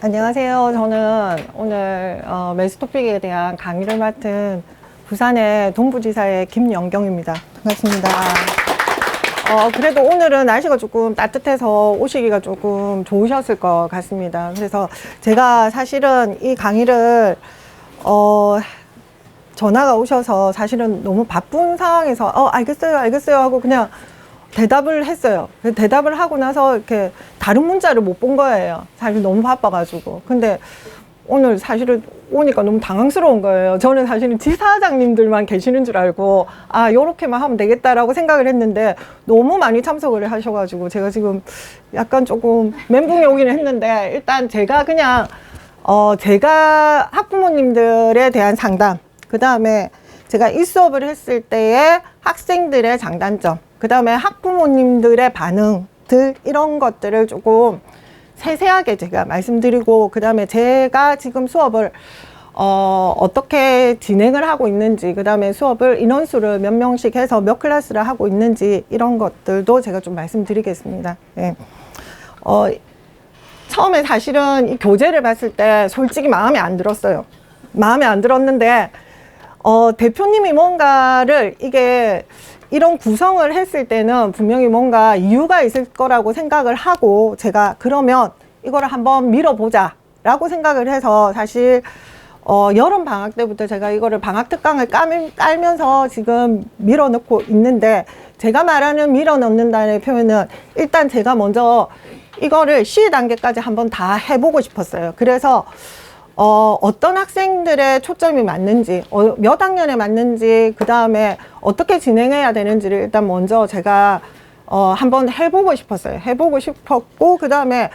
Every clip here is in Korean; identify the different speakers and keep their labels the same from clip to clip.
Speaker 1: 안녕하세요. 저는 오늘 매스 토픽에 대한 강의를 맡은 부산의 동부지사의 김영경입니다. 반갑습니다. 그래도 오늘은 날씨가 조금 따뜻해서 오시기가 조금 좋으셨을 것 같습니다. 그래서 제가 사실은 이 강의를 전화가 오셔서 사실은 너무 바쁜 상황에서 알겠어요 하고 그냥 대답을 했어요. 대답을 하고 나서 이렇게 다른 문자를 못 본 거예요. 사실 너무 바빠가지고. 근데 오늘 사실은 오니까 너무 당황스러운 거예요. 저는 사실은 지사장님들만 계시는 줄 알고 요렇게만 하면 되겠다라고 생각을 했는데 너무 많이 참석을 하셔가지고 제가 지금 약간 조금 멘붕이 오긴 했는데 일단 제가 그냥 제가 학부모님들에 대한 상담, 그 다음에 제가 이 수업을 했을 때의 학생들의 장단점, 그 다음에 학부모님들의 반응들, 이런 것들을 조금 세세하게 제가 말씀드리고, 그 다음에 제가 지금 수업을 어떻게 진행을 하고 있는지, 그 다음에 수업을 인원수를 몇 명씩 해서 몇 클래스를 하고 있는지, 이런 것들도 제가 좀 말씀드리겠습니다. 네. 처음에 사실은 이 교재를 봤을 때 솔직히 마음에 안 들었어요. 마음에 안 들었는데 대표님이 뭔가를 이런 구성을 했을 때는 분명히 뭔가 이유가 있을 거라고 생각을 하고, 제가 그러면 이거를 한번 밀어보자 라고 생각을 해서, 사실 여름 방학 때부터 제가 이거를 방학 특강을 깔면서 지금 밀어넣고 있는데, 제가 말하는 밀어넣는다는 표현은 일단 제가 먼저 이거를 시 단계까지 한번 다 해보고 싶었어요. 그래서 어떤 학생들의 초점이 맞는지, 몇 학년에 맞는지, 그 다음에 어떻게 진행해야 되는지를 일단 먼저 제가 한번 해보고 싶었어요. 해보고 싶었고, 그 다음에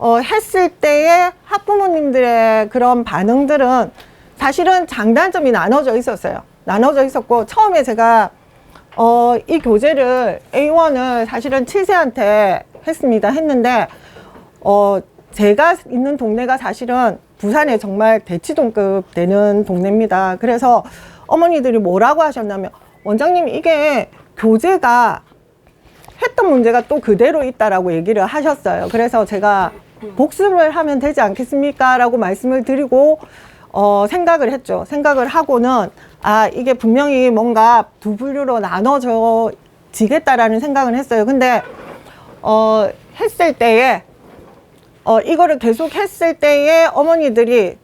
Speaker 1: 했을 때의 학부모님들의 그런 반응들은 사실은 장단점이 나눠져 있었어요. 나눠져 있었고, 처음에 제가 이 교재를 A1을 사실은 7세한테 했는데 제가 있는 동네가 사실은 부산에 정말 대치동급 되는 동네입니다. 그래서 어머니들이 뭐라고 하셨냐면, 원장님 이게 교재가 했던 문제가 또 그대로 있다라고 얘기를 하셨어요. 그래서 제가 복습을 하면 되지 않겠습니까? 라고 말씀을 드리고 생각을 했죠. 생각을 하고는 이게 분명히 뭔가 두 분류로 나눠져 지겠다라는 생각을 했어요. 근데 했을 때에 이거를 계속 했을 때에 어머니들이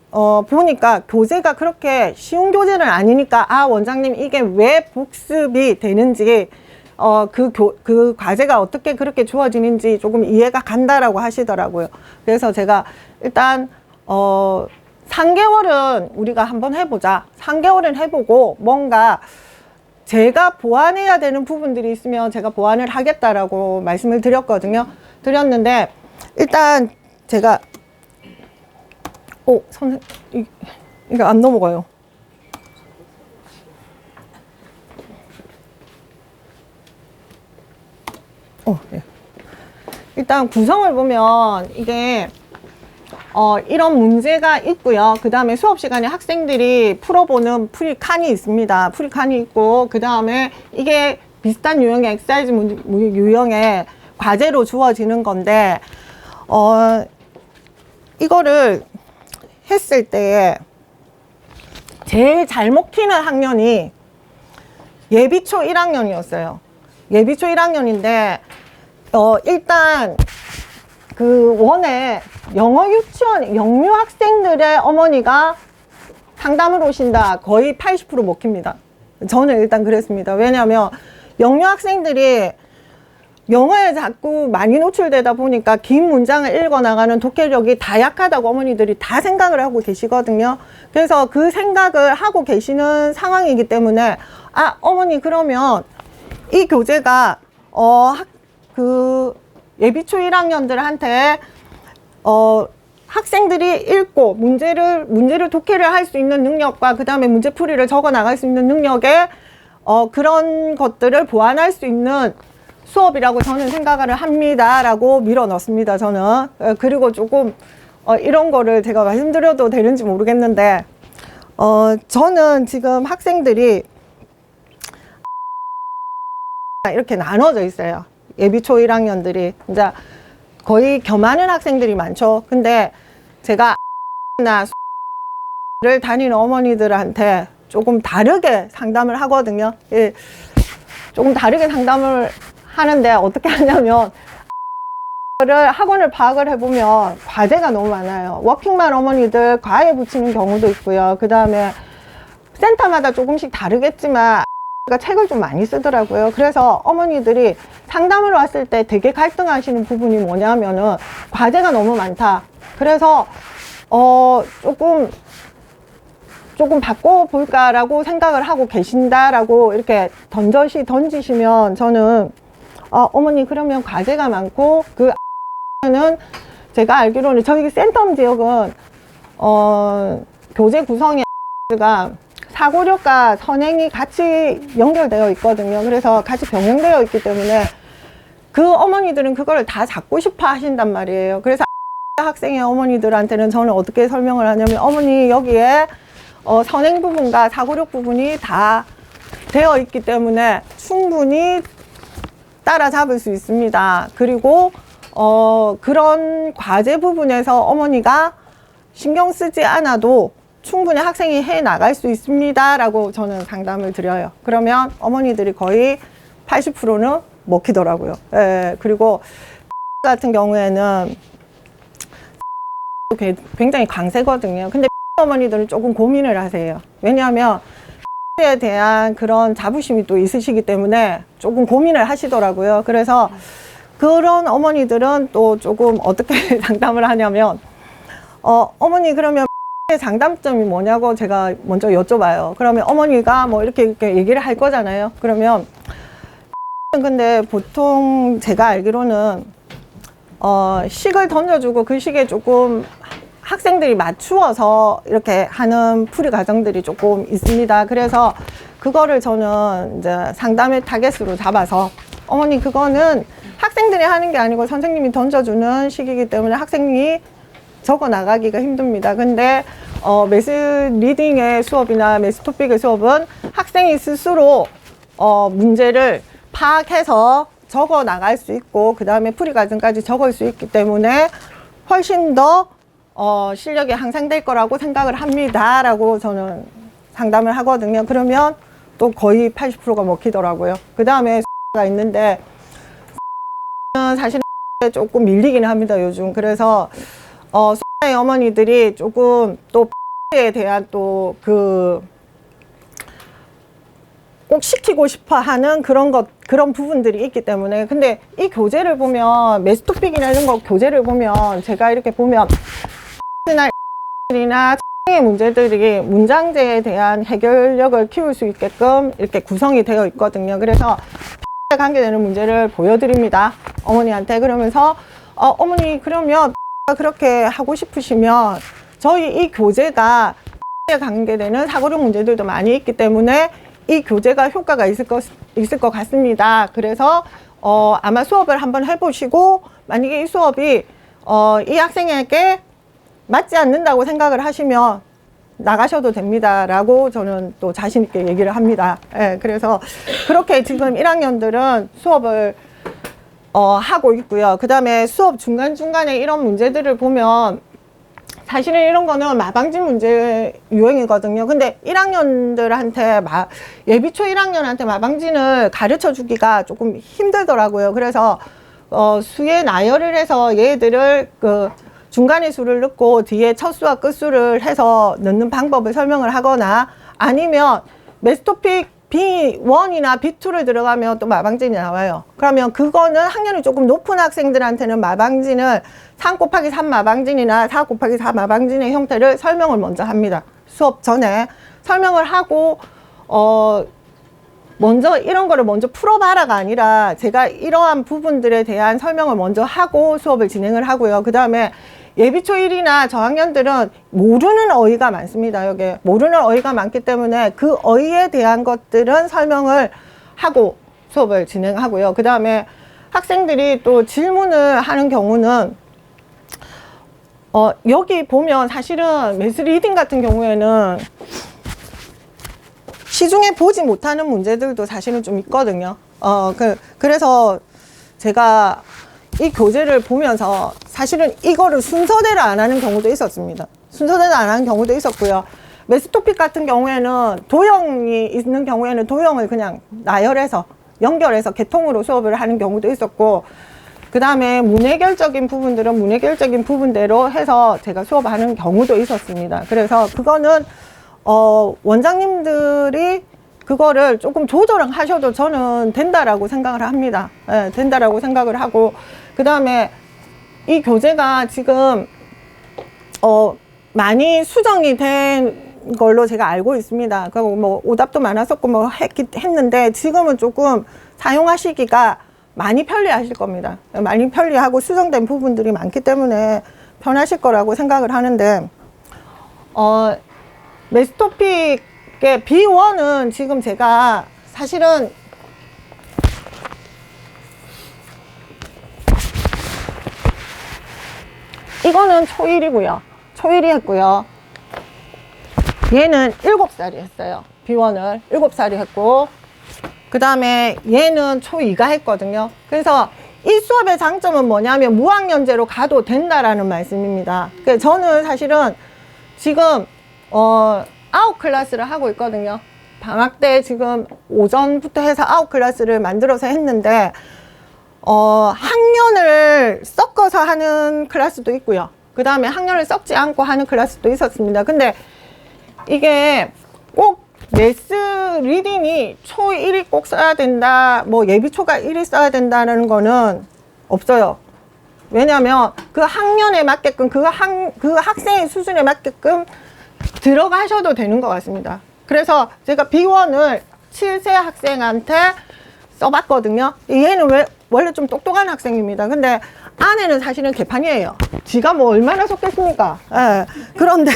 Speaker 1: 보니까 교재가 그렇게 쉬운 교재는 아니니까, 원장님 이게 왜 복습이 되는지, 그 과제가 어떻게 그렇게 주어지는지 조금 이해가 간다라고 하시더라고요. 그래서 제가 일단 3개월은 우리가 한번 해보자. 3개월은 해보고 뭔가 제가 보완해야 되는 부분들이 있으면 제가 보완을 하겠다라고 말씀을 드렸는데, 일단 제가 선생님 이거 안 넘어가요. 네. 일단 구성을 보면 이게 이런 문제가 있고요. 그 다음에 수업 시간에 학생들이 풀어보는 풀이칸이 있습니다. 풀이칸이 있고, 그 다음에 이게 비슷한 유형의 엑사이즈 유형의 과제로 주어지는 건데, 이거를 했을 때 제일 잘 먹히는 학년이 예비초 1학년이었어요. 예비초 1학년인데 일단 그 원에 영어 유치원 영유 학생들의 어머니가 상담을 오신다. 거의 80% 먹힙니다. 저는 일단 그랬습니다. 왜냐하면 영유 학생들이 영어에 자꾸 많이 노출되다 보니까 긴 문장을 읽어 나가는 독해력이 다 약하다고 어머니들이 다 생각을 하고 계시거든요. 그래서 그 생각을 하고 계시는 상황이기 때문에 어머니 그러면 이 교재가 그 예비초 1학년들한테 학생들이 읽고 문제를 독해를 할 수 있는 능력과, 그 다음에 문제풀이를 적어 나갈 수 있는 능력에 그런 것들을 보완할 수 있는 수업이라고 저는 생각을 합니다 라고 밀어 넣습니다. 저는. 그리고 조금 이런 거를 제가 말씀드려도 되는지 모르겠는데, 저는 지금 학생들이 이렇게 나눠져 있어요. 예비초 1학년들이 이제 거의 겸하는 학생들이 많죠. 근데 제가 나 를 다니는 어머니들한테 조금 다르게 상담을 하거든요. 예, 조금 다르게 상담을 하는데 어떻게 하냐면 학원을 파악을 해보면 과제가 너무 많아요. 워킹맘 어머니들 과외 붙이는 경우도 있고요. 그 다음에 센터마다 조금씩 다르겠지만 책을 좀 많이 쓰더라고요. 그래서 어머니들이 상담을 왔을 때 되게 갈등하시는 부분이 뭐냐면은 과제가 너무 많다. 그래서 조금 바꿔볼까라고 생각을 하고 계신다라고 이렇게 던지시면 저는 어머니 그러면 과제가 많고 는 제가 알기로는 저희 센텀 지역은 교재 구성에 가 사고력과 선행이 같이 연결되어 있거든요. 그래서 같이 병행되어 있기 때문에 그 어머니들은 그거를 다 잡고 싶어 하신단 말이에요. 그래서 학생의 어머니들한테는 저는 어떻게 설명을 하냐면 어머니 여기에 선행 부분과 사고력 부분이 다 되어 있기 때문에 충분히 따라잡을 수 있습니다. 그리고 그런 과제 부분에서 어머니가 신경 쓰지 않아도 충분히 학생이 해 나갈 수 있습니다 라고 저는 상담을 드려요. 그러면 어머니들이 거의 80%는 먹히더라고요. 예, 그리고 같은 경우에는 굉장히 강세거든요. 근데 어머니들은 조금 고민을 하세요. 왜냐하면 에 대한 그런 자부심이 또 있으시기 때문에 조금 고민을 하시더라고요. 그래서 그런 어머니들은 또 조금 어떻게 상담을 하냐면 어머니 그러면 장단점이 뭐냐고 제가 먼저 여쭤봐요. 그러면 어머니가 뭐 이렇게 얘기를 할 거잖아요. 그러면 근데 보통 제가 알기로는 식을 던져주고 그 식에 조금 학생들이 맞추어서 이렇게 하는 풀이 과정들이 조금 있습니다. 그래서 그거를 저는 이제 상담의 타겟으로 잡아서 어머니 그거는 학생들이 하는 게 아니고 선생님이 던져주는 식이기 때문에 학생이 적어 나가기가 힘듭니다. 근데 매스 리딩의 수업이나 매스 토픽의 수업은 학생이 스스로 문제를 파악해서 적어 나갈 수 있고 그 다음에 풀이 과정까지 적을 수 있기 때문에 훨씬 더 실력이 향상될 거라고 생각을 합니다 라고 저는 상담을 하거든요. 그러면 또 거의 80%가 먹히더라고요. 그 다음에 가 있는데 사실은 조금 밀리기는 합니다 요즘. 그래서 어머니들이 조금 또 에 대한 또 꼭 시키고 싶어 하는 그런 부분들이 있기 때문에. 근데 이 교재를 보면 매스토픽이나 이런 거 교재를 보면 제가 이렇게 보면 이나 의 문제들이 문장제에 대한 해결력을 키울 수 있게끔 이렇게 구성이 되어 있거든요. 그래서 관계되는 문제를 보여드립니다 어머니한테. 그러면서 어머니 그러면 그렇게 하고 싶으시면 저희 이 교재가 관계되는 사고력 문제들도 많이 있기 때문에 이 교재가 효과가 있을 것 같습니다. 그래서 아마 수업을 한번 해보시고 만약에 이 수업이 이 학생에게 맞지 않는다고 생각을 하시면 나가셔도 됩니다 라고 저는 또 자신 있게 얘기를 합니다. 예, 그래서 그렇게 지금 1학년들은 수업을 하고 있고요. 그 다음에 수업 중간중간에 이런 문제들을 보면 사실은 이런 거는 마방진 문제 유형이거든요. 근데 1학년들한테 예비초 1학년한테 마방진을 가르쳐 주기가 조금 힘들더라고요. 그래서 수에 나열을 해서 얘들을 중간에 수를 넣고 뒤에 첫 수와 끝 수를 해서 넣는 방법을 설명을 하거나 아니면 매스토픽 B1이나 B2를 들어가면 또 마방진이 나와요. 그러면 그거는 학년이 조금 높은 학생들한테는 마방진을 3 곱하기 3 마방진이나 4 곱하기 4 마방진의 형태를 설명을 먼저 합니다. 수업 전에 설명을 하고 먼저 이런 거를 먼저 풀어봐라가 아니라 제가 이러한 부분들에 대한 설명을 먼저 하고 수업을 진행을 하고요. 그 다음에 예비초 1이나 저학년들은 모르는 어휘가 많습니다. 여기 모르는 어휘가 많기 때문에 그 어휘에 대한 것들은 설명을 하고 수업을 진행하고요. 그 다음에 학생들이 또 질문을 하는 경우는 여기 보면 사실은 매스 리딩 같은 경우에는 시중에 보지 못하는 문제들도 사실은 좀 있거든요. 그래서 제가 이 교재를 보면서 사실은 이거를 순서대로 안 하는 경우도 있었습니다. 순서대로 안 하는 경우도 있었고요. 메스토픽 같은 경우에는 도형이 있는 경우에는 도형을 그냥 나열해서 연결해서 개통으로 수업을 하는 경우도 있었고, 그 다음에 문해결적인 부분들은 문해결적인 부분대로 해서 제가 수업하는 경우도 있었습니다. 그래서 그거는 원장님들이 그거를 조금 조절을 하셔도 저는 된다라고 생각을 합니다. 예, 된다라고 생각을 하고, 그 다음에 이 교재가 지금 많이 수정이 된 걸로 제가 알고 있습니다. 그리고 뭐 오답도 많았었고 뭐 했는데 지금은 조금 사용하시기가 많이 편리하실 겁니다. 많이 편리하고 수정된 부분들이 많기 때문에 편하실 거라고 생각을 하는데, 메스토픽의 B1은 지금 제가 사실은 이거는 초1이고요. 초1이 했고요. 얘는 7살이 했어요. B1을 7살이 했고, 그 다음에 얘는 초2가 했거든요. 그래서 이 수업의 장점은 뭐냐면 무학년제로 가도 된다라는 말씀입니다. 그래서 저는 사실은 지금 9클래스를 하고 있거든요. 방학 때 지금 오전부터 해서 9클래스를 만들어서 했는데 학년을 섞어서 하는 클래스도 있고요. 그 다음에 학년을 섞지 않고 하는 클래스도 있었습니다. 근데 이게 꼭 매스 리딩이 초1이 꼭 써야 된다, 뭐 예비초가 1이 써야 된다는 거는 없어요. 왜냐하면 그 학년에 맞게끔 그 학생의 수준에 맞게끔 들어가셔도 되는 것 같습니다. 그래서 제가 B1을 7세 학생한테 써봤거든요. 얘는 원래 좀 똑똑한 학생입니다. 근데 아내는 사실은 개판이에요. 지가 뭐 얼마나 속겠습니까? 예. 그런데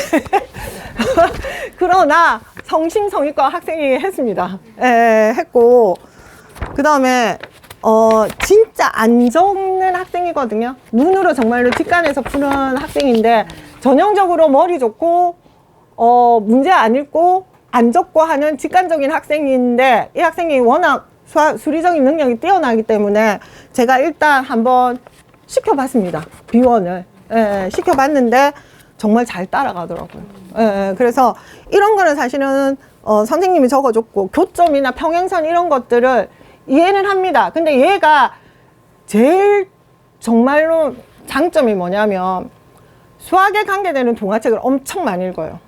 Speaker 1: 그러나 성심성의과 학생이 했습니다. 예, 했고, 그 다음에 진짜 안 적는 학생이거든요. 눈으로 정말로 직관해서 푸는 학생인데 전형적으로 머리 좋고 문제 안 읽고 안 적고 하는 직관적인 학생인데, 이 학생이 워낙 수리적인 능력이 뛰어나기 때문에 제가 일단 한번 시켜봤습니다. B1을. 예, 시켜봤는데 정말 잘 따라가더라고요. 예, 그래서 이런 거는 사실은 선생님이 적어줬고, 교점이나 평행선 이런 것들을 이해는 합니다. 근데 얘가 제일 정말로 장점이 뭐냐면 수학에 관계되는 동화책을 엄청 많이 읽어요.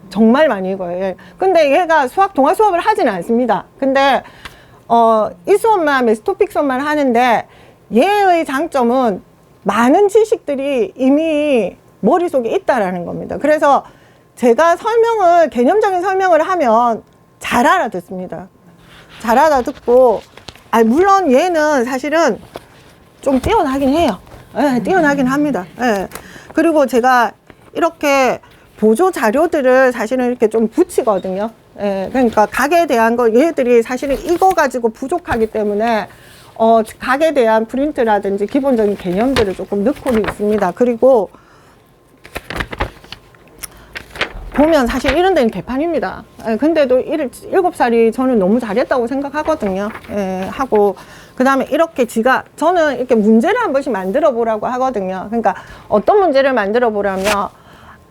Speaker 1: 정말 많이 읽어요. 예. 근데 얘가 동화 수업을 하지는 않습니다. 근데 이 수업만 메스토픽 수업만 하는데 얘의 장점은 많은 지식들이 이미 머릿속에 있다라는 겁니다. 그래서 제가 개념적인 설명을 하면 잘 알아듣습니다. 잘 알아듣고, 물론 얘는 사실은 좀 뛰어나긴 해요. 예, 뛰어나긴 합니다. 예. 그리고 제가 이렇게 보조 자료들을 사실은 이렇게 좀 붙이거든요. 예, 그러니까 각에 대한 거, 얘들이 사실은 이거 가지고 부족하기 때문에 각에 대한 프린트라든지 기본적인 개념들을 조금 넣고는 있습니다. 그리고 보면 사실 이런 데는 개판입니다. 예, 근데도 7살이 저는 너무 잘했다고 생각하거든요. 예, 하고, 그 다음에 이렇게 저는 이렇게 문제를 한 번씩 만들어 보라고 하거든요. 그러니까 어떤 문제를 만들어 보라면,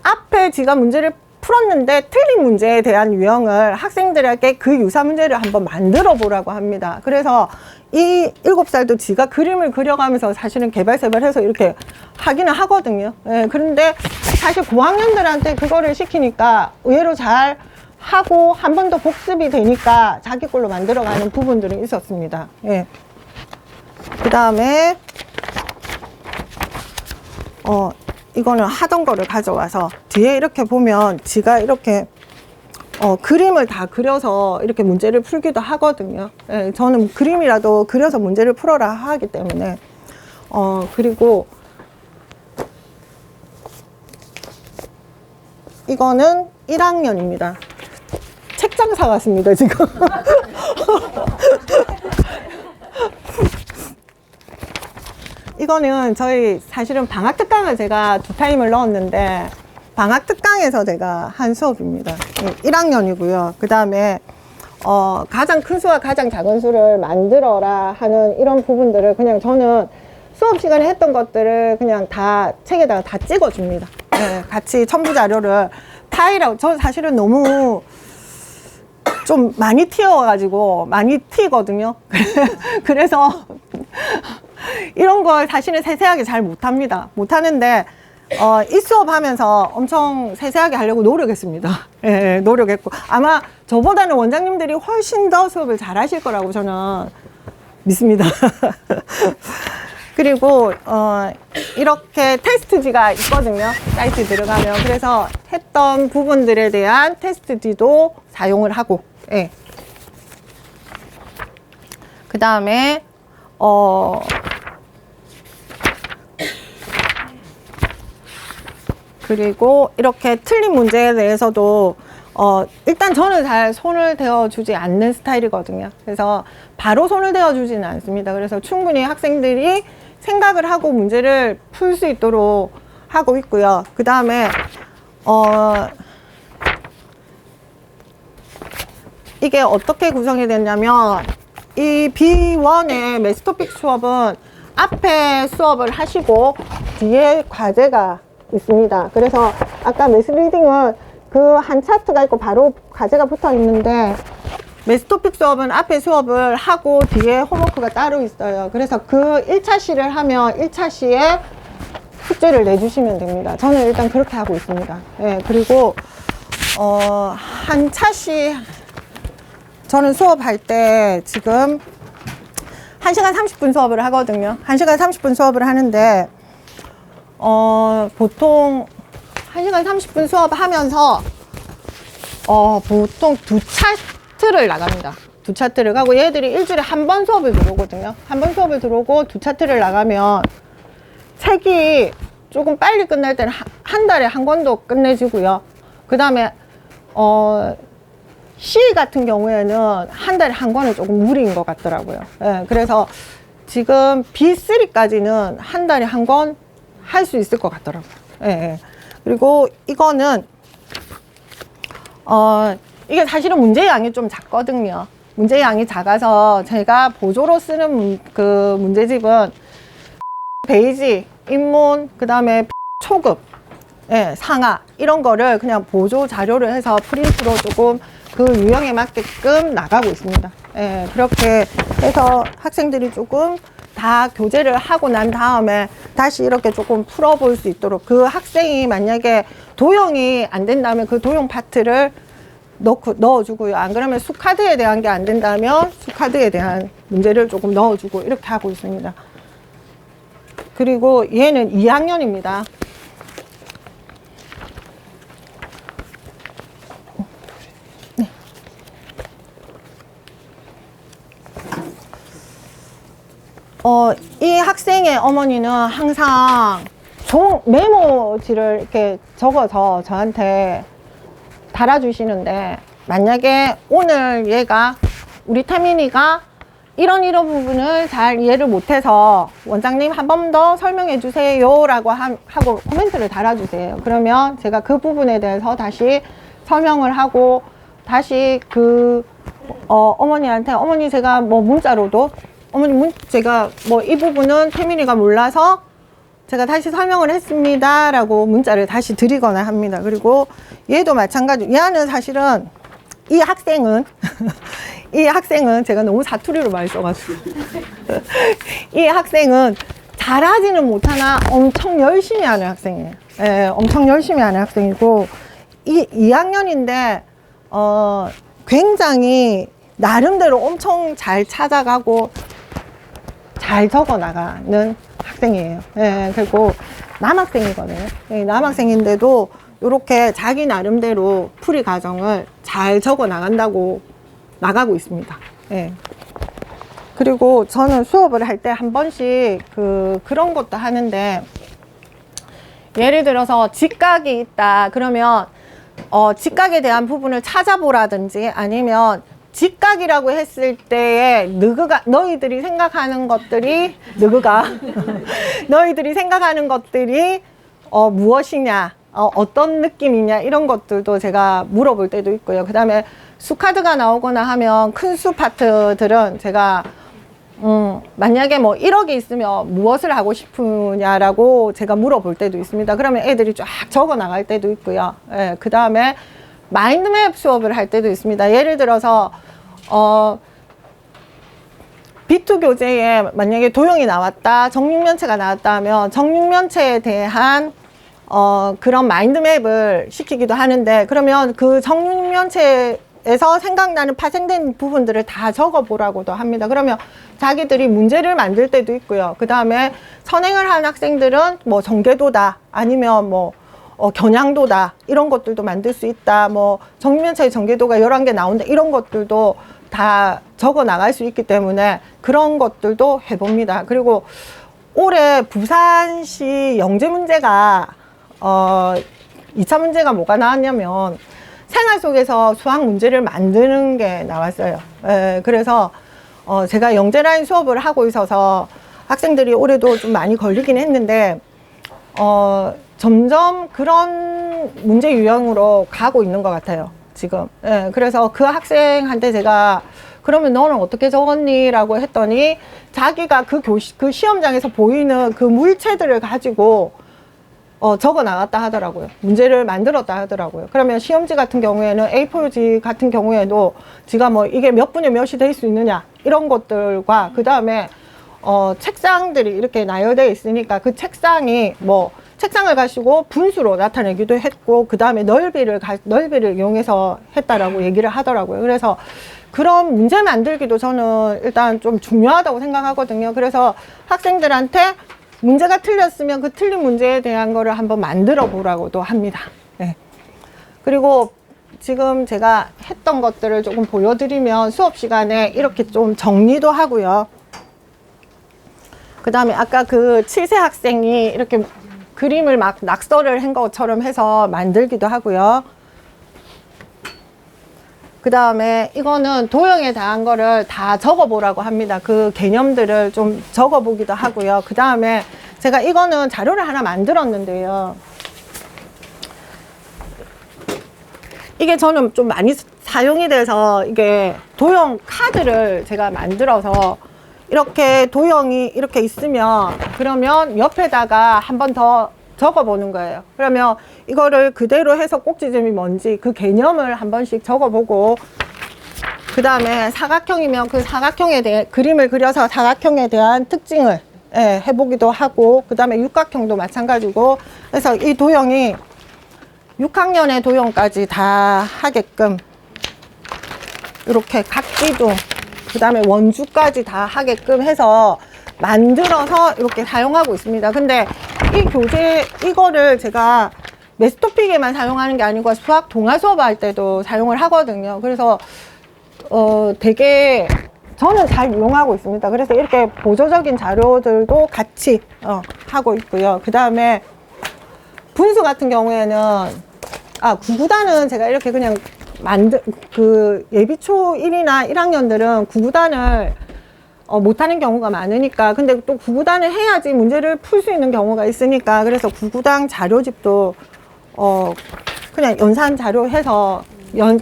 Speaker 1: 앞에 지가 문제를 풀었는데 틀린 문제에 대한 유형을 학생들에게 그 유사 문제를 한번 만들어 보라고 합니다. 그래서 이 7살도 지가 그림을 그려가면서 사실은 개발세발해서 이렇게 하기는 하거든요. 예, 그런데 사실 고학년들한테 그거를 시키니까 의외로 잘 하고 한 번 더 복습이 되니까 자기 걸로 만들어가는 부분들이 있었습니다. 예. 그 다음에 이거는 하던 거를 가져와서 뒤에 이렇게 보면 지가 이렇게 그림을 다 그려서 이렇게 문제를 풀기도 하거든요. 예, 저는 그림이라도 그려서 문제를 풀어라 하기 때문에. 그리고 이거는 1학년입니다. 책장 사왔습니다, 지금. 이거는 저희 사실은 방학 특강을 제가 2타임을 넣었는데 방학 특강에서 제가 한 수업입니다. 1학년이고요. 그 다음에 가장 큰 수와 가장 작은 수를 만들어라 하는 이런 부분들을 그냥 저는 수업 시간에 했던 것들을 그냥 다 책에다가 다 찍어줍니다. 네, 같이 첨부 자료를 파일하고, 저 사실은 너무 좀 많이 튀어가지고 많이 튀거든요. 그래서 이런 걸 사실은 세세하게 잘 못합니다. 못하는데 이 수업 하면서 엄청 세세하게 하려고 노력했습니다. 예, 노력했고 아마 저보다는 원장님들이 훨씬 더 수업을 잘 하실 거라고 저는 믿습니다. 그리고 이렇게 테스트지가 있거든요. 사이트 들어가면. 그래서 했던 부분들에 대한 테스트지도 사용을 하고, 예. 그 다음에 그리고 이렇게 틀린 문제에 대해서도 일단 저는 잘 손을 대어주지 않는 스타일이거든요. 그래서 바로 손을 대어주지는 않습니다. 그래서 충분히 학생들이 생각을 하고 문제를 풀 수 있도록 하고 있고요. 그 다음에 이게 어떻게 구성이 됐냐면 이 B1의 매스토픽 수업은 앞에 수업을 하시고 뒤에 과제가 있습니다. 그래서 아까 매스리딩은 그 한 차트가 있고 바로 과제가 붙어 있는데 매스토픽 수업은 앞에 수업을 하고 뒤에 홈워크가 따로 있어요. 그래서 그 1차 시를 하면 1차 시에 숙제를 내주시면 됩니다. 저는 일단 그렇게 하고 있습니다. 예, 그리고 한 차시 저는 수업할 때 지금 1시간 30분 수업을 하거든요. 1시간 30분 수업을 하는데 보통 1시간 30분 수업하면서 보통 두 차트를 나갑니다. 두 차트를 가고 얘들이 일주일에 한 번 수업을 들어오거든요. 한 번 수업을 들어오고 두 차트를 나가면 책이 조금 빨리 끝날 때는 한 달에 한 권도 끝내지고요. 그 다음에 C 같은 경우에는 한 달에 한 권은 조금 무리인 것 같더라고요. 예, 그래서 지금 B3까지는 한 달에 한 권 할 수 있을 것 같더라고요. 예, 예. 그리고 이거는 이게 사실은 문제 양이 좀 작거든요. 문제 양이 작아서 제가 보조로 쓰는 그 문제집은 베이지, 인문, 그 다음에 초급, 예, 상하 이런 거를 그냥 보조 자료를 해서 프린트로 조금 그 유형에 맞게끔 나가고 있습니다. 예, 그렇게 해서 학생들이 조금 다 교재를 하고 난 다음에 다시 이렇게 조금 풀어볼 수 있도록, 그 학생이 만약에 도형이 안 된다면 그 도형 파트를 넣어주고요. 안 그러면 수카드에 대한 게 안 된다면 수카드에 대한 문제를 조금 넣어주고 이렇게 하고 있습니다. 그리고 얘는 2학년입니다. 네. 이 학생의 어머니는 항상 메모지를 이렇게 적어서 저한테 달아주시는데, 만약에 오늘 얘가, 우리 태민이가 이런 부분을 잘 이해를 못해서 원장님 한 번 더 설명해 주세요 라고 하고 코멘트를 달아주세요. 그러면 제가 그 부분에 대해서 다시 설명을 하고 다시 어머니한테, 어머니 제가 뭐 문자로도 어머니 제가 뭐 이 부분은 태민이가 몰라서 제가 다시 설명을 했습니다 라고 문자를 다시 드리거나 합니다. 그리고 얘도 마찬가지. 얘는 사실은 이 학생은 제가 너무 사투리로 많이 써가지고 이 학생은 잘하지는 못하나 엄청 열심히 하는 학생이에요. 예, 엄청 열심히 하는 학생이고, 2학년인데 굉장히 나름대로 엄청 잘 찾아가고 잘 적어 나가는 학생이에요. 예, 그리고 남학생이거든요. 예, 남학생인데도 이렇게 자기 나름대로 풀이 과정을 잘 적어 나가고 있습니다. 예. 그리고 저는 수업을 할 때 한 번씩 그런 것도 하는데, 예를 들어서 직각이 있다 그러면 직각에 대한 부분을 찾아보라든지, 아니면 직각이라고 했을 때에 너희들이 생각하는 것들이 너희들이 생각하는 것들이 무엇이냐, 어떤 느낌이냐, 이런 것들도 제가 물어볼 때도 있고요. 그 다음에 수카드가 나오거나 하면 큰 수 파트들은 제가 만약에 뭐 1억이 있으면 무엇을 하고 싶으냐라고 제가 물어볼 때도 있습니다. 그러면 애들이 쫙 적어 나갈 때도 있고요. 예, 그 다음에 마인드맵 수업을 할 때도 있습니다. 예를 들어서 B2 교재에 만약에 도형이 나왔다, 정육면체가 나왔다 하면 정육면체에 대한 그런 마인드맵을 시키기도 하는데, 그러면 그 정육면체에서 생각나는 파생된 부분들을 다 적어보라고도 합니다. 그러면 자기들이 문제를 만들 때도 있고요. 그 다음에 선행을 한 학생들은 뭐 정계도다, 아니면 뭐 겨냥도다, 이런 것들도 만들 수 있다, 뭐 정육면체의 정계도가 11개 나온다, 이런 것들도 다 적어 나갈 수 있기 때문에 그런 것들도 해봅니다. 그리고 올해 부산시 영재 문제가 2차 문제가 뭐가 나왔냐면 생활 속에서 수학 문제를 만드는 게 나왔어요. 그래서 제가 영재라인 수업을 하고 있어서 학생들이 올해도 좀 많이 걸리긴 했는데 점점 그런 문제 유형으로 가고 있는 것 같아요, 지금. 그래서 그 학생한테 제가 그러면 너는 어떻게 적었니? 라고 했더니 자기가 그 시험장에서 보이는 그 물체들을 가지고 적어 나갔다 하더라고요. 문제를 만들었다 하더라고요. 그러면 시험지 같은 경우에는 A4지 같은 경우에도 지가 뭐 이게 몇 분에 몇이 될 수 있느냐, 이런 것들과 그 다음에 책상들이 이렇게 나열되어 있으니까 그 책상이 뭐 책상을 가지고 분수로 나타내기도 했고, 그 다음에 넓이를 이용해서 했다라고 얘기를 하더라고요. 그래서 그런 문제 만들기도 저는 일단 좀 중요하다고 생각하거든요. 그래서 학생들한테 문제가 틀렸으면 그 틀린 문제에 대한 거를 한번 만들어 보라고도 합니다. 네. 그리고 지금 제가 했던 것들을 조금 보여드리면 수업 시간에 이렇게 좀 정리도 하고요. 그 다음에 아까 그 7세 학생이 이렇게 그림을 막 낙서를 한 것처럼 해서 만들기도 하고요. 그 다음에 이거는 도형에 대한 거를 다 적어보라고 합니다. 그 개념들을 좀 적어보기도 하고요. 그 다음에 제가 이거는 자료를 하나 만들었는데요. 이게 저는 좀 많이 사용이 돼서 이게 도형 카드를 제가 만들어서 이렇게 도형이 이렇게 있으면 그러면 옆에다가 한 번 더 적어보는 거예요. 그러면 이거를 그대로 해서 꼭지점이 뭔지 그 개념을 한 번씩 적어보고, 그 다음에 사각형이면 그 사각형에 대해 그림을 그려서 사각형에 대한 특징을 해보기도 하고, 그 다음에 육각형도 마찬가지고, 그래서 이 도형이 6학년의 도형까지 다 하게끔 이렇게 각기둥, 그 다음에 원주까지 다 하게끔 해서 만들어서 이렇게 사용하고 있습니다. 근데 이 교재, 이거를 제가 매스토픽에만 사용하는 게 아니고 수학 동화 수업 할 때도 사용을 하거든요. 그래서 되게 저는 잘 이용하고 있습니다. 그래서 이렇게 보조적인 자료들도 같이 하고 있고요. 그 다음에 분수 같은 경우에는 구구단은 제가 이렇게 그냥 예비초 1이나 1학년들은 구구단을 못하는 경우가 많으니까, 근데 또 구구단을 해야지 문제를 풀 수 있는 경우가 있으니까, 그래서 구구단 자료집도 그냥 연산 자료 해서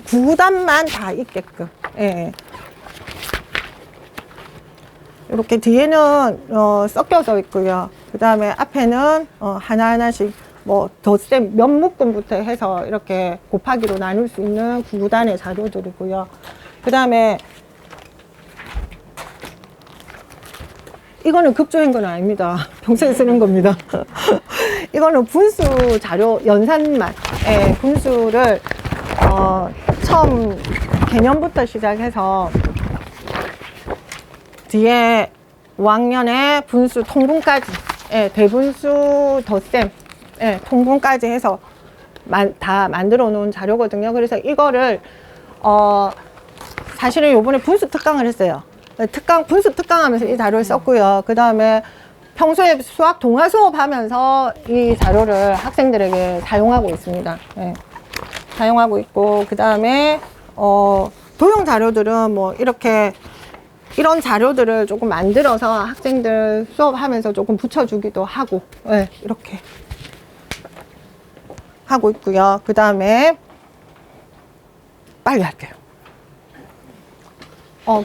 Speaker 1: 구구단만 다 있게끔, 이렇게 뒤에는 섞여져 있고요. 그 다음에 앞에는 하나하나씩 뭐 덧셈 몇 묶음부터 해서 이렇게 곱하기로 나눌 수 있는 구구단의 자료들이고요. 그 다음에 이거는 급조한 건 아닙니다. 평소에 쓰는 겁니다. 이거는 분수 자료 연산만, 분수를 처음 개념부터 시작해서 뒤에 5학년에 분수 통분까지, 대분수 덧셈, 통분까지 해서 다 만들어 놓은 자료거든요. 그래서 이거를 사실은 요번에 분수 특강을 했어요. 분수 특강하면서 이 자료를 썼고요. 그 다음에 평소에 수학 동화 수업 하면서 이 자료를 학생들에게 사용하고 있습니다. 사용하고 있고, 그 다음에 도형 자료들은 뭐 이렇게 이런 자료들을 조금 만들어서 학생들 수업하면서 조금 붙여주기도 하고, 이렇게 하고 있고요. 그 다음에 빨리 할게요.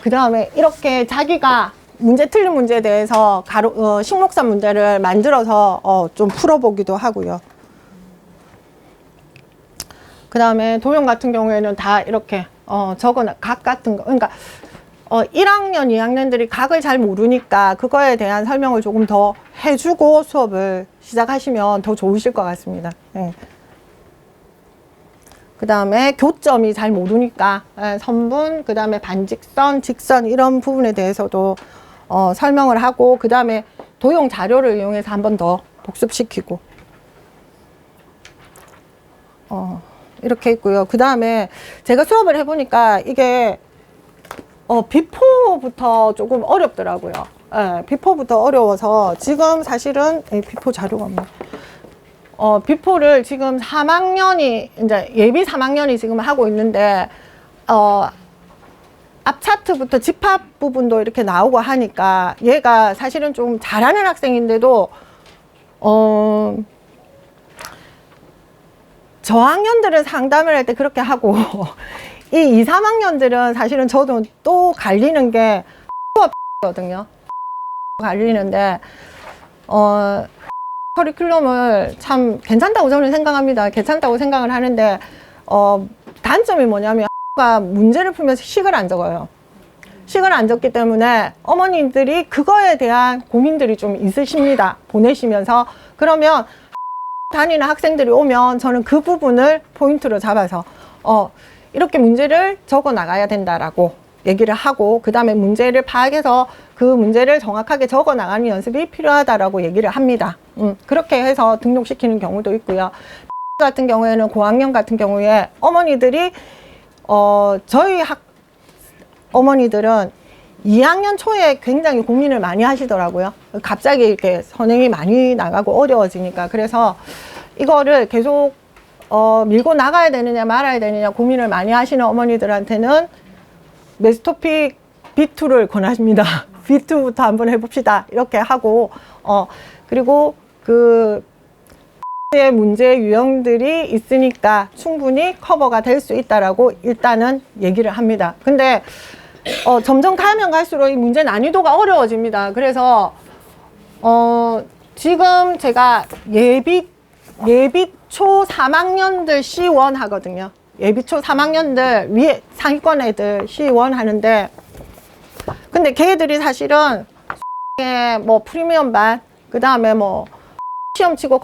Speaker 1: 그 다음에 이렇게 자기가 문제 틀린 문제에 대해서 식목산 문제를 만들어서 좀 풀어보기도 하고요. 그 다음에 도형 같은 경우에는 다 이렇게 각 같은 거, 그러니까 1학년, 2학년들이 각을 잘 모르니까 그거에 대한 설명을 조금 더 해주고 수업을 시작하시면 더 좋으실 것 같습니다. 네. 그 다음에 교점이 잘 모르니까 선분, 그 다음에 반직선, 직선 이런 부분에 대해서도 설명을 하고, 그 다음에 도형 자료를 이용해서 한 번 더 복습시키고 이렇게 있고요. 그 다음에 제가 수업을 해보니까 이게 비포부터 조금 어렵더라고요. 비포부터 어려워서 지금 사실은 비포 자료가 없네. 비포를 지금 3학년이 이제 예비 3학년이 지금 하고 있는데 앞 차트부터 집합 부분도 이렇게 나오고 하니까 얘가 사실은 좀 잘하는 학생인데도 저학년들은 상담을 할 때 그렇게 하고 이 2, 3학년들은 사실은 저도 또 갈리는 게 거든요. 갈리는데 커리큘럼을 참 괜찮다고 저는 생각합니다. 괜찮다고 생각을 하는데 단점이 뭐냐면 가 문제를 풀면서 식을 안 적어요. 식을 안 적기 때문에 어머님들이 그거에 대한 고민들이 좀 있으십니다. 보내시면서. 그러면 다니는 학생들이 오면 저는 그 부분을 포인트로 잡아서 이렇게 문제를 적어 나가야 된다라고 얘기를 하고, 그 다음에 문제를 파악해서 그 문제를 정확하게 적어 나가는 연습이 필요하다라고 얘기를 합니다. 그렇게 해서 등록시키는 경우도 있고요. 같은 경우에는 고학년 같은 경우에 어머니들이 저희 어머니들은 2학년 초에 굉장히 고민을 많이 하시더라고요. 갑자기 이렇게 선행이 많이 나가고 어려워지니까. 그래서 이거를 계속 밀고 나가야 되느냐 말아야 되느냐 고민을 많이 하시는 어머니들한테는 메스토픽 B2를 권하십니다. B2부터 한번 해봅시다. 이렇게 하고 그리고 그 문제 유형들이 있으니까 충분히 커버가 될 수 있다라고 일단은 얘기를 합니다. 근데 점점 가면 갈수록 이 문제 난이도가 어려워집니다. 그래서 지금 제가 예비초 3학년들 C1 하거든요. 예비초 3학년들 위에 상위권 애들 C1 하는데, 근데 걔들이 사실은 뭐 프리미엄 반, 그 다음에 뭐 시험 치고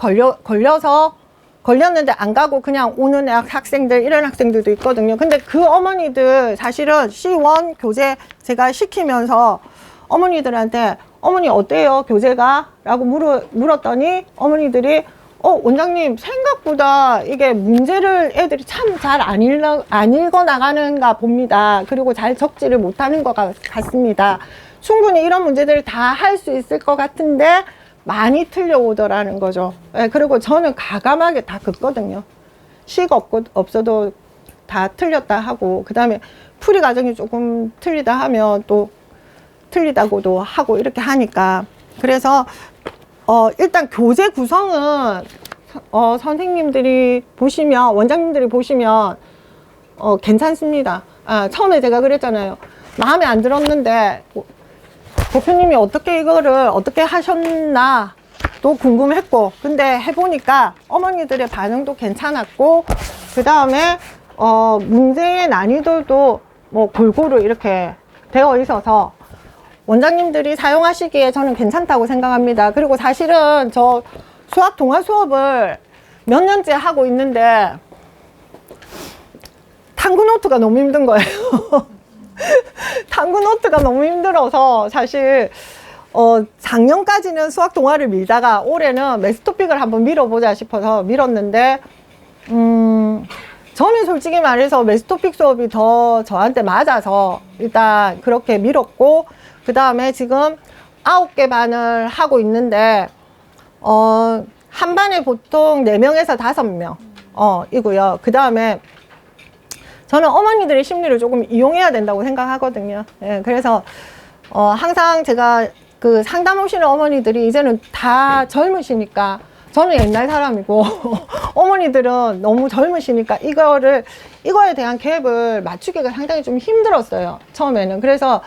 Speaker 1: 걸렸는데 안 가고 그냥 오는 학생들, 이런 학생들도 있거든요. 근데 그 어머니들 사실은 C1 교재 제가 시키면서 어머니들한테 어머니 어때요 교재가? 라고 물었더니 어머니들이 원장님 생각보다 이게 문제를 애들이 참 잘 안 읽어 나가는가 봅니다. 그리고 잘 적지를 못하는 것 같습니다. 충분히 이런 문제들을 다 할 수 있을 것 같은데 많이 틀려오더라는 거죠. 그리고 저는 가감하게 다 긋거든요. 시가 없어도 다 틀렸다 하고, 그 다음에 풀이 과정이 조금 틀리다 하면 또 틀리다고도 하고 이렇게 하니까. 그래서 일단 교재 구성은 선생님들이 보시면, 원장님들이 보시면 괜찮습니다. 처음에 제가 그랬잖아요. 마음에 안 들었는데 대표님이 어떻게 이거를 어떻게 하셨나 또 궁금했고, 근데 해보니까 어머니들의 반응도 괜찮았고, 그 다음에 문제의 난이도도 뭐 골고루 이렇게 되어 있어서 원장님들이 사용하시기에 저는 괜찮다고 생각합니다. 그리고 사실은 저 수학 동화 수업을 몇 년째 하고 있는데 탐구 노트가 너무 힘든 거예요. 탐구 노트가 너무 힘들어서 사실 작년까지는 수학 동화를 밀다가 올해는 메스토픽을 한번 밀어보자 싶어서 밀었는데 저는 솔직히 말해서 메스토픽 수업이 더 저한테 맞아서 일단 그렇게 밀었고, 그 다음에 지금 9개 반을 하고 있는데 한 반에 보통 4명에서 5명 이고요. 그 다음에 저는 어머니들의 심리를 조금 이용해야 된다고 생각하거든요. 그래서 항상 제가 그 상담 오시는 어머니들이 이제는 다 젊으시니까, 저는 옛날 사람이고 어머니들은 너무 젊으시니까 이거에 대한 갭을 맞추기가 상당히 좀 힘들었어요, 처음에는. 그래서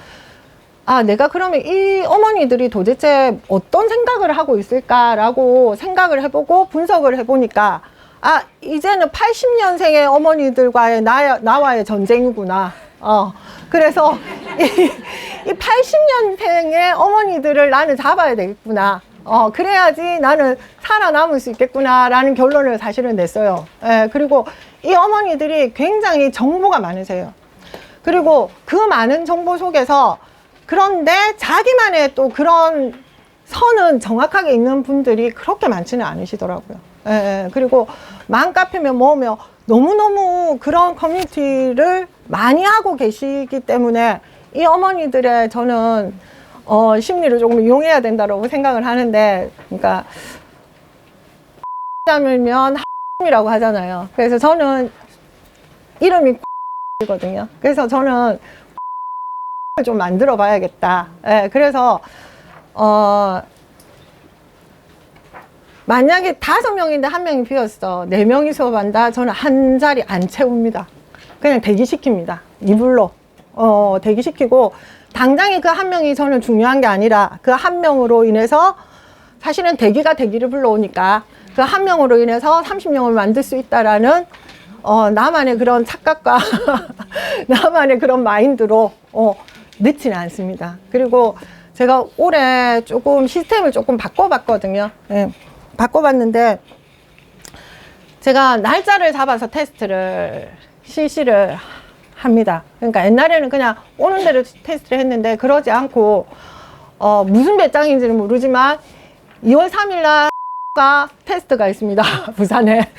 Speaker 1: 아, 내가 그러면 이 어머니들이 도대체 어떤 생각을 하고 있을까라고 생각을 해보고 분석을 해보니까, 아, 이제는 80년생의 어머니들과의 나와의 전쟁이구나. 그래서 이 80년생의 어머니들을 나는 잡아야 되겠구나. 그래야지 나는 살아남을 수 있겠구나라는 결론을 사실은 냈어요. 예, 그리고 이 어머니들이 굉장히 정보가 많으세요. 그리고 그 많은 정보 속에서 그런데 자기만의 또 그런 선은 정확하게 있는 분들이 그렇게 많지는 않으시더라고요. 예, 그리고 맘카페면 뭐며 너무너무 그런 커뮤니티를 많이 하고 계시기 때문에 이 어머니들의 저는 심리를 조금 이용해야 된다고 생각을 하는데, 그러니까 면 이라고 하잖아요. 그래서 저는 이름이 이거든요. 그래서 저는 좀 만들어 봐야겠다. 예, 그래서 만약에 5명인데 1명이 비었어, 4명이 수업한다, 저는 한 자리 안 채웁니다. 그냥 대기시킵니다. 이불로 대기시키고, 당장에 그 1명이 저는 중요한 게 아니라 그 1명으로 인해서 사실은 대기가 대기를 불러오니까 그 1명으로 인해서 30명을 만들 수 있다라는 나만의 그런 착각과 나만의 그런 마인드로 늦지는 않습니다. 그리고 제가 올해 조금 시스템을 조금 바꿔봤거든요. 예, 바꿔봤는데 제가 날짜를 잡아서 테스트를 실시를 합니다. 그러니까 옛날에는 그냥 오는 대로 테스트를 했는데 그러지 않고 무슨 배짱인지는 모르지만 2월 3일 날 테스트가 있습니다. 부산에.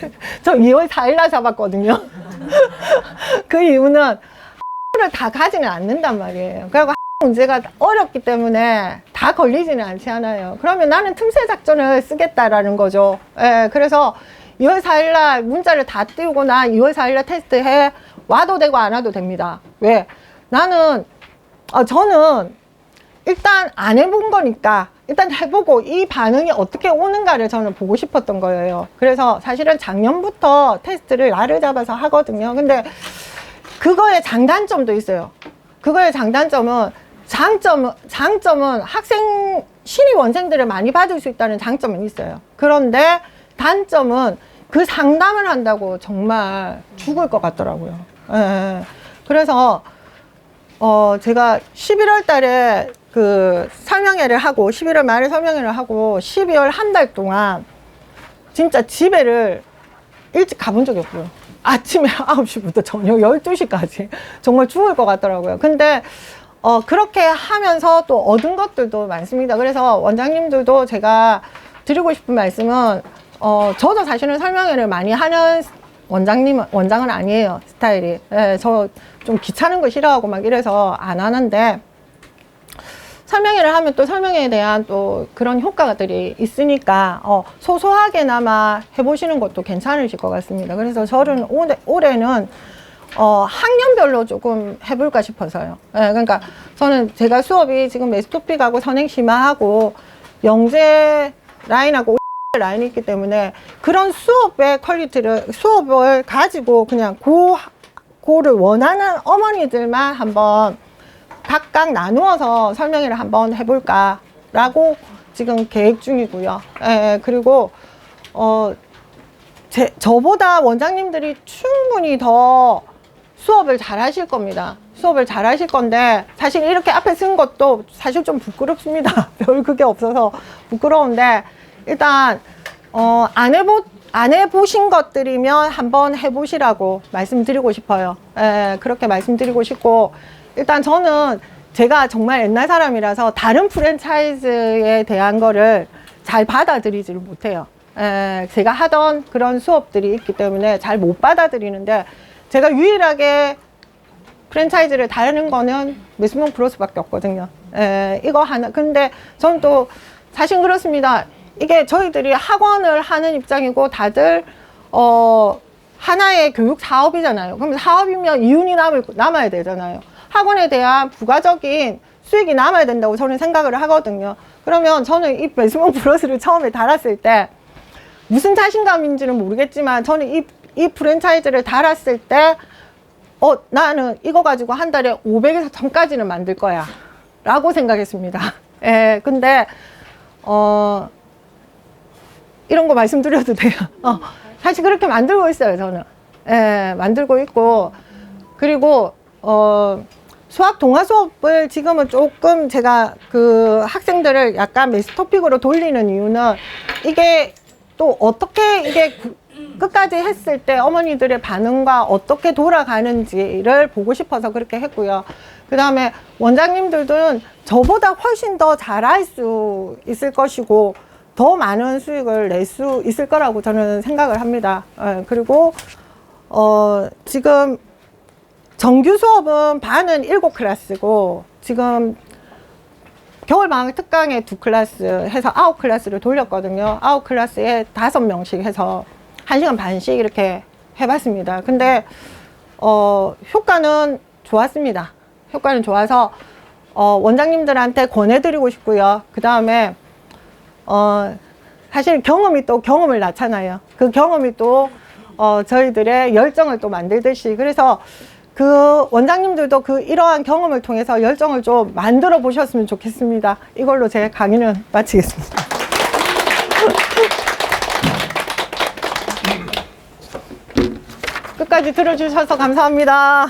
Speaker 1: 저 2월 4일 날 잡았거든요. 그 이유는 를 다 가지는 않는단 말이에요. 그리고 문제가 어렵기 때문에 다 걸리지는 않지 않아요. 그러면 나는 틈새 작전을 쓰겠다라는 거죠. 예, 그래서 2월 4일 날 문자를 다 띄우고 나 2월 4일 날 테스트해 와도 되고 안 와도 됩니다. 왜? 나는 저는 일단 안 해본 거니까 일단 해보고 이 반응이 어떻게 오는가를 저는 보고 싶었던 거예요. 그래서 사실은 작년부터 테스트를 날을 잡아서 하거든요. 근데 그거의 장단점도 있어요. 그거의 장단점은 장점은 학생 신입 원생들을 많이 받을 수 있다는 장점은 있어요. 그런데 단점은 그 상담을 한다고 정말 죽을 것 같더라고요. 예. 그래서 제가 11월 달에 그 설명회를 하고 11월 말에 설명회를 하고 12월 한 달 동안 진짜 집에를 일찍 가본 적이 없고요. 아침에 9시부터 저녁 12시까지 정말 죽을 것 같더라고요. 근데 그렇게 하면서 또 얻은 것들도 많습니다. 그래서 원장님들도 제가 드리고 싶은 말씀은 저도 사실은 설명회를 많이 하는 원장은 아니에요. 스타일이. 예, 저 좀 귀찮은 거 싫어하고 막 이래서 안 하는데 설명회를 하면 또 설명회에 대한 또 그런 효과들이 있으니까 소소하게나마 해보시는 것도 괜찮으실 것 같습니다. 그래서 저는 올해는 학년별로 조금 해볼까 싶어서요. 예, 그러니까 저는 제가 수업이 지금 메스토픽하고 선행심화하고 영재 라인하고 라인이 있기 때문에 그런 수업의 수업을 가지고 그냥 고를 원하는 어머니들만 한번 각각 나누어서 설명회를 한번 해볼까 라고 지금 계획 중이고요. 예, 그리고 저보다 원장님들이 충분히 더 수업을 잘 하실 겁니다. 수업을 잘 하실 건데 사실 이렇게 앞에 쓴 것도 사실 좀 부끄럽습니다. 별 그게 없어서 부끄러운데 일단 안 해보신 것들이면 한번 해보시라고 말씀드리고 싶어요. 그렇게 말씀드리고 싶고, 일단 저는 제가 정말 옛날 사람이라서 다른 프랜차이즈에 대한 거를 잘 받아들이지를 못해요. 제가 하던 그런 수업들이 있기 때문에 잘 못 받아들이는데, 제가 유일하게 프랜차이즈를 다루는 거는 메스몬 브로스밖에 없거든요. 이거 하나. 근데 저는 또 사실 그렇습니다. 이게 저희들이 학원을 하는 입장이고 다들 하나의 교육 사업이잖아요. 그럼 사업이면 이윤이 남아야 되잖아요. 학원에 대한 부가적인 수익이 남아야 된다고 저는 생각을 하거든요. 그러면 저는 이 메스몬 브로스를 처음에 달았을 때 무슨 자신감인지는 모르겠지만 저는 이 프랜차이즈를 달았을 때 나는 이거 가지고 한 달에 500에서 1000까지는 만들 거야 라고 생각했습니다. 예, 근데, 이런 거 말씀드려도 돼요. 사실 그렇게 만들고 있어요, 저는. 예, 만들고 있고. 그리고, 수학 동화 수업을 지금은 조금 제가 그 학생들을 약간 메스 토픽으로 돌리는 이유는 이게 또 어떻게 이게 끝까지 했을 때 어머니들의 반응과 어떻게 돌아가는지를 보고 싶어서 그렇게 했고요. 그 다음에 원장님들은 저보다 훨씬 더 잘할 수 있을 것이고 더 많은 수익을 낼 수 있을 거라고 저는 생각을 합니다. 그리고 지금 정규 수업은 반은 7클래스고 지금 겨울방학 특강에 2클래스 해서 9클래스를 돌렸거든요. 9클래스에 5명씩 해서 1시간 반씩 이렇게 해봤습니다. 근데 효과는 좋았습니다. 효과는 좋아서 원장님들한테 권해드리고 싶고요. 그 다음에 사실 경험이 또 경험을 낳잖아요. 그 경험이 또 저희들의 열정을 또 만들듯이, 그래서 그 원장님들도 그 이러한 경험을 통해서 열정을 좀 만들어 보셨으면 좋겠습니다. 이걸로 제 강의는 마치겠습니다. 끝까지 들어주셔서 감사합니다.